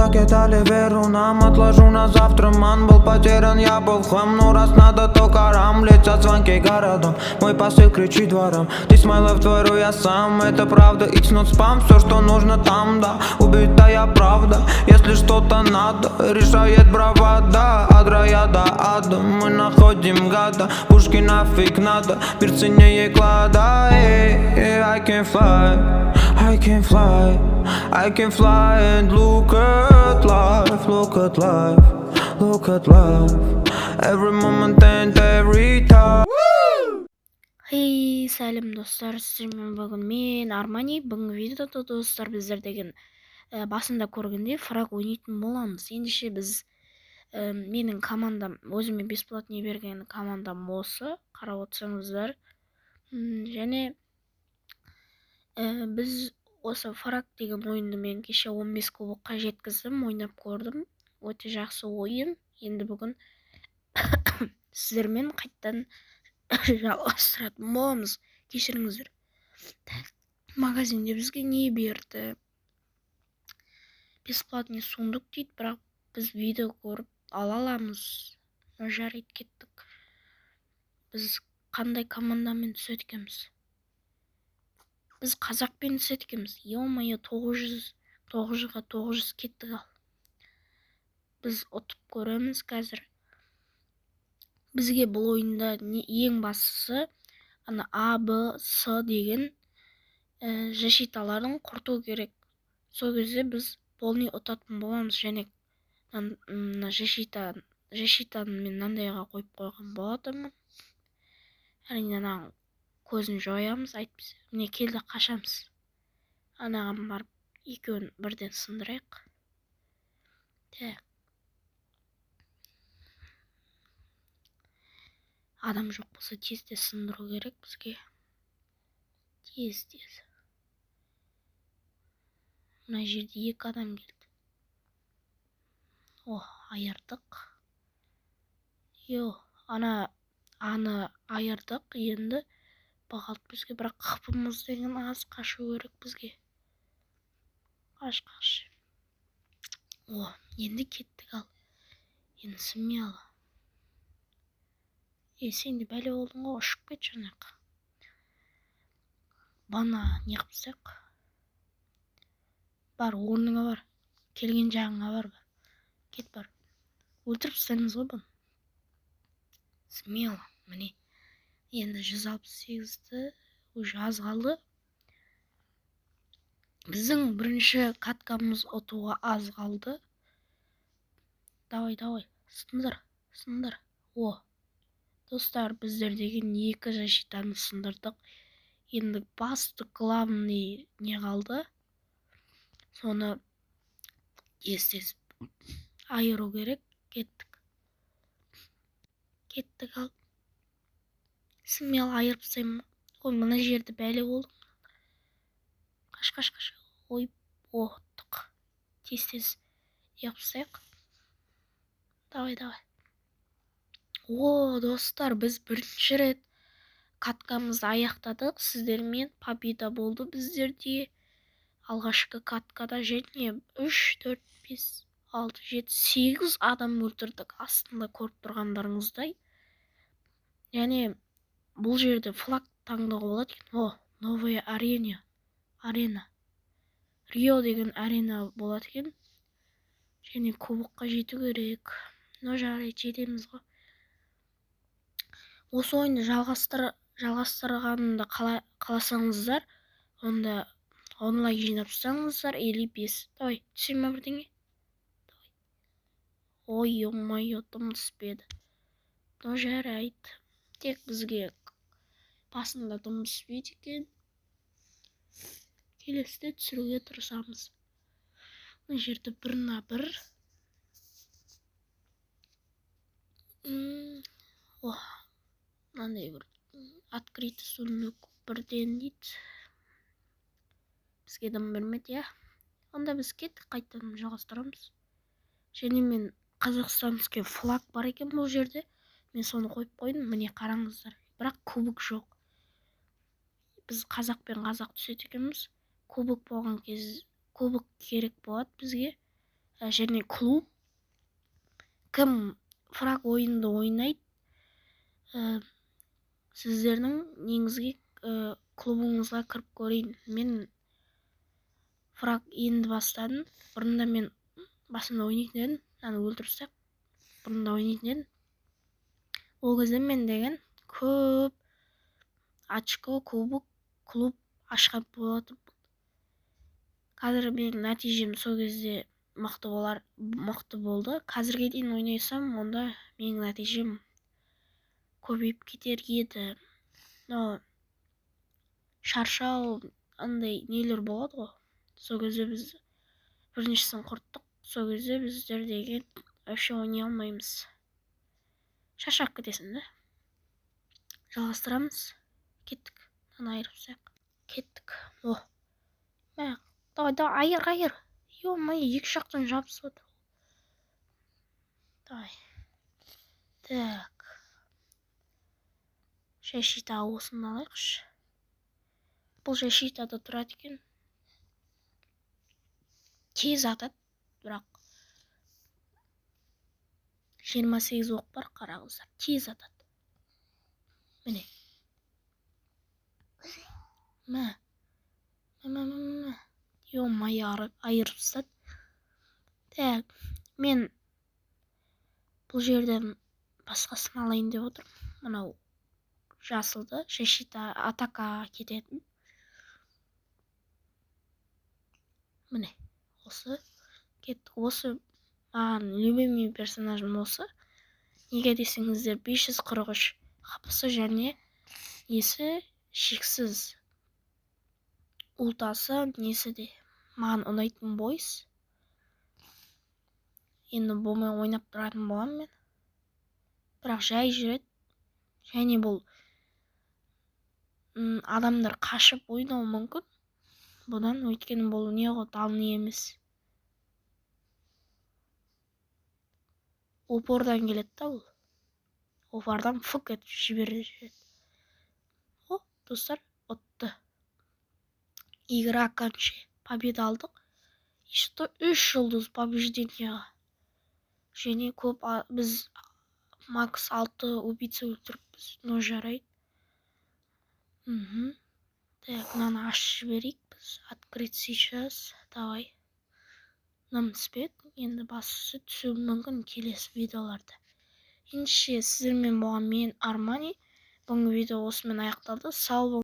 закид Оливеру нам отложу на завтра. Ман был потерян, я был в хлам. Ну раз надо, то карам. Летят звонки городом, мой посыл кричит двором. This my life, творю я сам, это правда, it's not spam. Все, что нужно там, да, убитая правда. Если что-то надо, решает бравада. От рая до ада мы находим гада. Пушки нафиг надо, мир ценнее клада. I can fly, I can fly, I can fly and look at life, look at life, look at life, every moment and every time. Хей, сәлем достар, сіздермен бүгін мен Армани. Бүгінгі видеода достар біздер деген басында көргендей фраг ойнайтын боламыз. Ендеше біз менің командам, өзіме бесплатный берген командам осы, қарап отырсаңыздар. Және біз осы фраг деген ойынды мен кеше 15 кубокқа жеткіздім, ойнап көрдім. Өте жақсы ойын. Енді бүгін сіздермен қайттан жалғастыратын боламыз. Кешіріңіздер. Магазинде бізге не берді? Бесплатный сундук дейді, бірақ біз видео көріп ала аламыз. Жарайды, кеттік. Біз қандай командамен түседі екенбіз? Біз қазақпен түседі екенбіз. Е-мое, 900-ға 900 кеттік ал. Біз ұтып көреміз қазір. Бізге бұл ойында ең бастысы ана А, Б, С деген защиталарын құрту керек. Сол кезде біз полный ұтатын боламыз. Және защитаны мен мынандайға қойып қойған болатынмын. Әрине көзін жоямыз, айтпыз. Міне келді, қашамыз. Анаған барып екеуін бірден сындырайық. Адам жоқ болса тез сындыру керек бізге. Тез. Мына жерде 2 адам келді. Айырдық. Аны айырдық. Енді бағалды бізге, бірақ қыпымыз деген аз, қашу керек бізге. Қаш. Енді кеттік ал. Енді смело. Сен де бәле болдың ғой, ұшып кет жаңақ. Бана не қыпсақ? Бар, орныңа бар. Келген жағыңа бар. Кет бар. Өлтіріп тастаймыз ғой бұны. Смело, міне. Енді 168-ді уже аз қалды. Біздің бірінші каткамыз ұтуға аз қалды. Давай. Сындар. Достар, біздер деген 2 защитаны сындырдық. Енді басты главный не қалды? Соны тез айыру керек. Кеттік ал. Смело айырып тастаймын. Мына жерді бәле болды. Қаш. Оттық. Тез япсайық. Давай. Достар, біз бірінші рет каткамызды аяқтадық. Сіздермен победа болды біздерде. Алғашқы каткада және 3, 4, 5, 6, 7, 8 адам өлтірдік. Астында көріп тұрғандарыңыздай. Және бұл жерде флаг таңдауға болады екен. Новая арена. Рио деген арена болады екен. Және кубокқа жету керек. Жарайды, жетеміз ғой. Осы ойынды жалғастырғанымды қаласаңыздар, онда онлайн жинап тұрсаңыздар, 55. Давай, түсірме бірдеңе. Ой-ой, дым түспеді. Жарайды. Тек бізге басында дым түспейді екен. Келесіде түсіруге тырысамыз. Мына жерді 1-1. Мынандай бір открытый сундук бірден дейді. Бізге дым бермеді, я. Онда біз кеттік, қайтадан жалғастырамыз. Және мен қазақстанский флаг бар екен бұл жерде. Мен соны қойып қойдым, міне қараңыздар. Бірақ кубок жоқ. Біз қазақ түседі екенбіз. Кубок болған кез, кубок керек болады бізге. және клуб. Кім фраг ойынды ойнайды, сіздердің негізгі клубыңызға кіріп көрейін. Мен фраг енді бастадым. Бұрында мен басында ойнайтын едім. Мынаны өлтірсек, бұрында ойнайтын едім. Ол кезде мен деген көп очко, кубок, клуб ашқан болатын. Қазір менің нәтижем сол кезде мықты болды. Қазірге дейін ойнасам, онда менің нәтижем көбейіп кетер еді. Но шаршау андай нелер болады ғой. Сол кезде біз біріншісін құрттық. Сол кезде біздер деген вообще ойнай алмаймыз. Шаршап кетесің да. Жалғастырамыз. Кеттік. Мынаны айырып. Кеттік. О. Давай, айыр. Ё-моё, екі жақтан жабысып отыр. Давай. Так. Защита осыны алайықшы. Бұл защитада тұрады екен. Тез атады, бірақ 28 оқ бар, қараңыздар. Тез атады. Міне. Ё-моё, айырып тастады. Так, мен бұл жерден басқасын алайын деп отырмын. Мынау жасылды, защита атака кететін. Міне, осы кеттік. Осы маған любимый персонажым осы. Неге десеңіздер, 543 хапысы және несі шексіз. Ултасы несі де маған ұнайтын бойс. Енді болмай ойнап тұратын болам мен. Бірақ жай жүреді. Және бұл адамдар қашып ойнауы мүмкін. Бұдан өйткені бұл неғо далны емес. Опордан келеді да бұл. Опордан фук етіп жібереді. О, достар, отты. Игра окончена. Победа алдық. И что 3 жұлдыз побежденияға. Және көп біз макс 6 убийца өлтіріппіз. Но жарайды. Так, мынаны ашып жіберейік біз. Открыть сейчас. Давай. Нам спет. Енді басысы түсуі мүмкін келесі видеоларда. Ендеше сіздермен болған мен Армани. Бүгінгі видео осымен аяқталды. Сау болыңыздар.